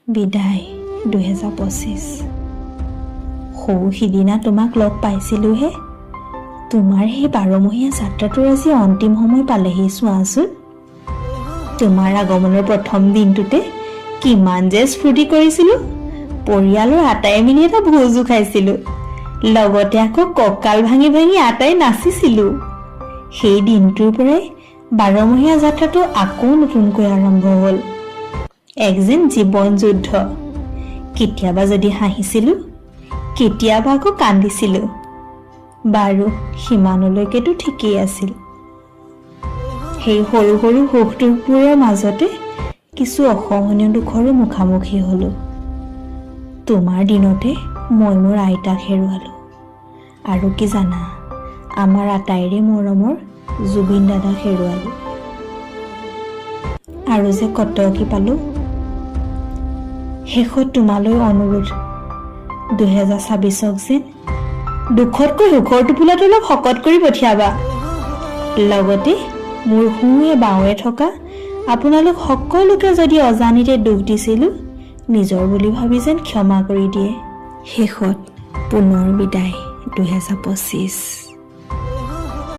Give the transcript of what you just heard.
বিদায় 2025। সৌ সিদিনা তোমাক লগ পাইছিলোহে। তোমাৰ সেই 12মহীয়া যাত্ৰাটোৰ আজি অন্তিম সময় পালেহি চোৱাচোন। তোমাৰ আগমনৰ প্ৰথম দিনটোতে কিমান যে স্ফূৰ্তি কৰিছিলোঁ। পৰিয়ালৰ আটাই মিলি এটা ভোজো খাইছিলোঁ। লগতে আকৌ কঁকাল ভাঙি ভাঙি আটাই নাচিছিলোঁ। সেই দিনটোৰ পৰাই 12মহীয়া যাত্ৰাটো আকৌ নতুনকৈ আৰম্ভ হ'ল। এক যেন জীৱন যুদ্ধ। কেতিয়াবা যদি হাঁহিছিলোঁ, কেতিয়াবা আকৌ কান্দিছিলোঁ। বাৰু সিমানলৈকেতো ঠিকেই আছিল। সেই সৰু সৰু সুখ দুখবোৰৰ মাজতে কিছু অসহনীয় দুখৰো মুখামুখি হ'লোঁ। তোমাৰ দিনতে মই মোৰ আইতাক হেৰুৱালোঁ। আৰু কি জানা, আমাৰ আটাইৰে মৰমৰ জুবিন দাদাক হেৰুৱালোঁ। আৰু যে কত কি পালোঁ। শেষত তোমালৈ অনুৰোধ, 2026ক যেন দুখতকৈ সুখৰ টোপোলাটো অলপ শকত কৰি পঠিয়াবা। লগতে মোৰ সোঁৱে বাওঁৱে থকা আপোনালোক সকলোকে যদি অজানিতে দুখ দিছিলোঁ, নিজৰ বুলি ভাবি যেন ক্ষমা কৰি দিয়ে। শেষত পুনৰ বিদায় 2025।